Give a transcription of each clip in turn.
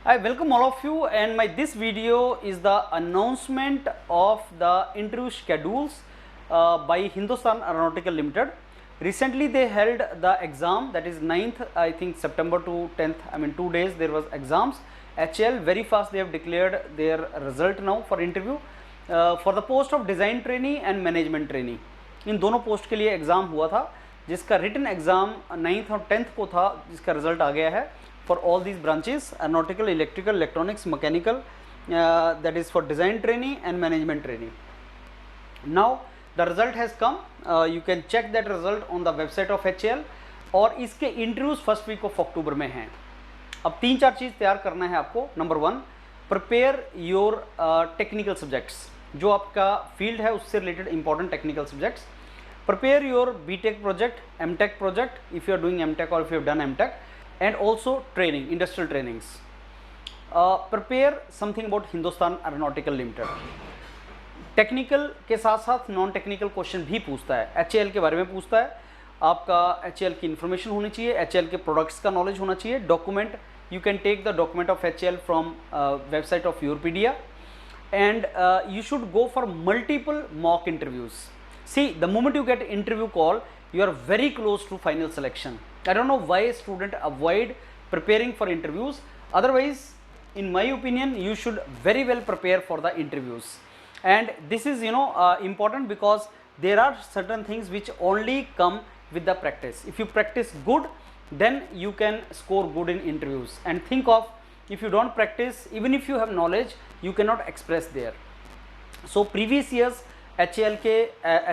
I welcome all of you, and my this video is the announcement of the interview schedules by Hindustan Aeronautical Limited. Recently they held the exam, that is 9th I think September to 10th, I mean 2 days there was exams. HAL very fast they have declared their result now for interview for the post of design trainee and management trainee. इन दोनों post के लिए exam हुआ था, जिसका written exam 9th और 10th को था, जिसका रिजल्ट आ गया है for all these branches: aeronautical, electrical, electronics, mechanical, that is for design trainee and management trainee. Now the result has come. You can check that result on the website of HAL. और इसके interviews first week of October में हैं. अब 3-4 चीज़ तैयार करना है आपको. Number 1, prepare your technical subjects, जो आपका फील्ड है उससे related important technical subjects. Prepare your BTech project, MTech project if you are doing MTech और if you have done MTech, and also training, industrial trainings. Prepare something about Hindustan Aeronautical Limited. Technical के साथ साथ non technical question भी पूछता है. HAL के बारे में पूछता है, आपका HAL की इन्फॉर्मेशन होनी चाहिए, HAL के प्रोडक्ट्स का नॉलेज होना चाहिए. Document, you can take the document of HAL from website of Yourpedia, and you should go for multiple mock interviews. See, the moment you get interview call, you are very close to final selection. I don't know why student avoid preparing for interviews. Otherwise, in my opinion, you should very well prepare for the interviews. And this is important, because there are certain things which only come with the practice. If you practice good, then you can score good in interviews. And think of, if you don't practice, even if you have knowledge, you cannot express there. So previous years HAL के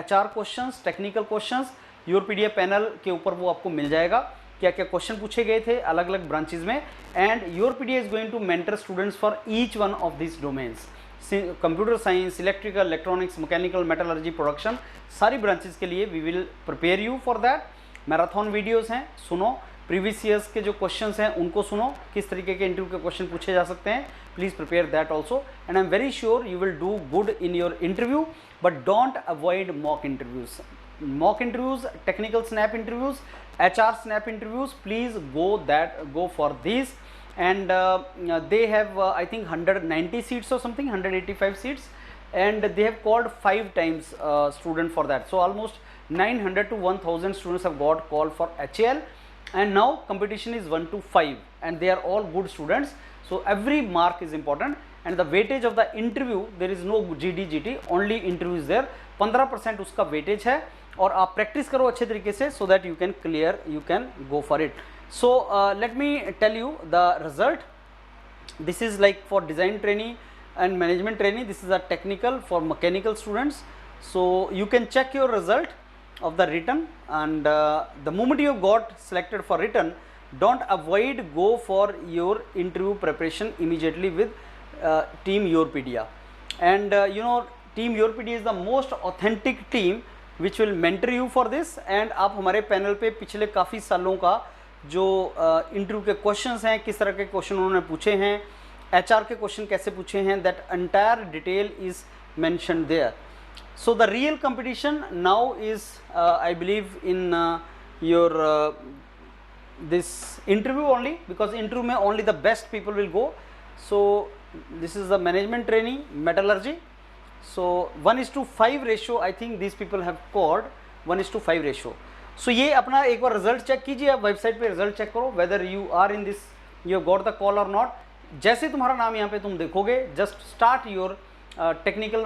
HR questions, technical questions Yourpedia panel के ऊपर वो आपको मिल जाएगा, क्या क्या question पूछे गए थे अलग अलग ब्रांचेज में. And Yourpedia is going to mentor students for each one of this domains. Computer science, electrical, electronics, mechanical, metallurgy, production, सारी ब्रांचेज के लिए we will prepare you for that. Marathon videos हैं, सुनो. प्रीवियस ईयर्स के जो questions हैं उनको सुनो, किस तरीके के इंटरव्यू के क्वेश्चन पूछे जा सकते हैं. Please prepare that also, and I am very sure you will do good in your interview. But don't avoid mock interviews. Mock interviews, technical snap interviews, HR snap interviews, please go for these. And they have I think 190 seats or something, 185 seats, and they have called 5 times student for that. So almost 900 to 1000 students have got called for HAL, and now competition is 1 to 5, and they are all good students. So every mark is important, and the weightage of the interview, there is no GD GT, only interview is there. 15% उसका weightage है, और आप practice करो अच्छे तरीके से, so that you can clear, you can go for it. So let me tell you the result. This is like for design trainee and management trainee. This is a technical for mechanical students. So you can check your result of the written, and the moment you got selected for written, don't avoid go for your interview preparation immediately with team Yourpedia. And team Yourpedia is the most authentic team which will mentor you for this. And आप हमारे panel पे पिछले काफ़ी सालों का जो interview के questions हैं, किस तरह के क्वेश्चन उन्होंने पूछे हैं, HR के क्वेश्चन कैसे पूछे हैं, that entire detail is mentioned there. So the real competition now is I believe in your this interview only, because interview में only the best people will go. So this is the management training, metallurgy. So 1:5 ratio, I think these people have scored 1:5 ratio. So ये अपना एक बार result check कीजिए, आप website पे result check करो whether you are in this, you have got the call or not. जैसे तुम्हारा नाम यहाँ पे तुम देखोगे, just start your technical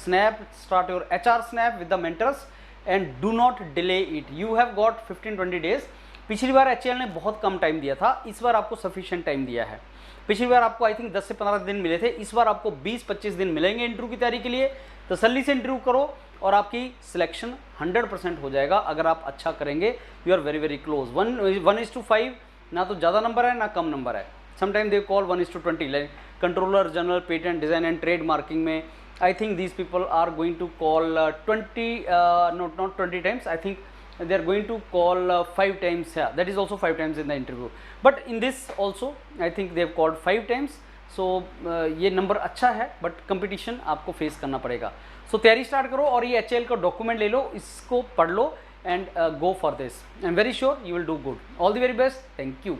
snap, start your HR snap with the mentors, and do not delay it. You have got 15-20 days. पिछली बार HAL ने बहुत कम टाइम दिया था, इस बार आपको सफिशिएंट टाइम दिया है. पिछली बार आपको आई थिंक 10 से 15 दिन मिले थे, इस बार आपको 20-25 दिन मिलेंगे इंटरव्यू की तैयारी के लिए. तसल्ली से इंटरव्यू करो और आपकी सिलेक्शन 100% हो जाएगा अगर आप अच्छा करेंगे. You are very very close. 1:5 ना तो ज़्यादा नंबर है ना कम नंबर है. Sometime they call 1:20, like controller general, patent, design and trade marking में I think these people are going to call 20 not 20 times. I think they are going to call 5 times. Yeah, that is also 5 times in the interview. But in this also I think they have called 5 times. So ये number अच्छा है, but competition आपको face करना पड़ेगा. सो तैयारी start करो और ये HAL का डॉक्यूमेंट ले लो, इसको पढ़ लो, and go for this. I am very sure you will do good. All the very best. Thank you.